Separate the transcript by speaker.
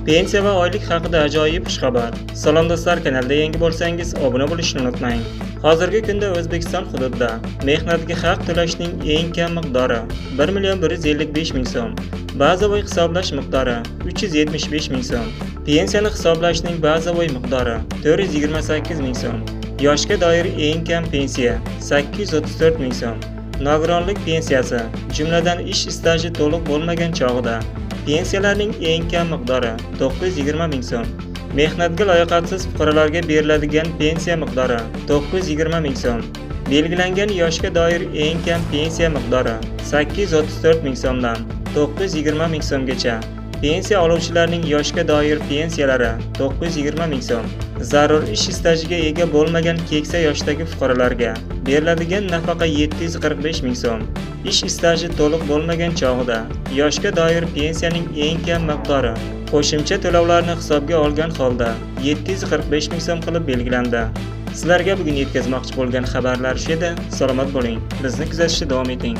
Speaker 1: Pensiya va oylik haqida ajoyib xushxabar. Salom do'stlar, kanalda yangi bo'lsangiz obuna bo'lishni unutmang. Hozirgi kunda O'zbekiston hududida mehnatga haq to'lashning eng kam miqdori 1,155,000 so'm. Bazaviy hisoblash miqdori 375,000 so'm. Pensiyani hisoblashning bazaviy miqdori 428,000 so'm. Yoshga doir eng kam pensiya 834,000 so'm. Nogironlik pensiyasi, jumladan ish staji to'liq bo'lmagan chog'ida pensiyalarning eng kam miqdori 920,000 so'm. Mehnatga layoqatsiz fuqarolarga beriladigan pensiya miqdori 920,000 so'm. Belgilangan yoshga doir eng kam pensiya miqdori 834,000 so'mdan 920,000 so'mgacha. Pensiya oluvchilarning yoshga doir pensiyalari 920,000 so'm. Zarur ish stajiga ega bo'lmagan keksa yoshdagi fuqarolarga beriladigan nafaqa 745,000 so'm. Ish staji to'liq bo'lmagan chog'ida yoshga doir pensiyaning eng kam miqdori qo'shimcha to'lovlarni hisobga olgan holda 745,000 so'm qilib belgilandi. Sizlarga bugun yetkazmoqchi bo'lgan xabarlar shu edi. Salomat bo'ling. Bizni kuzatishda davom eting.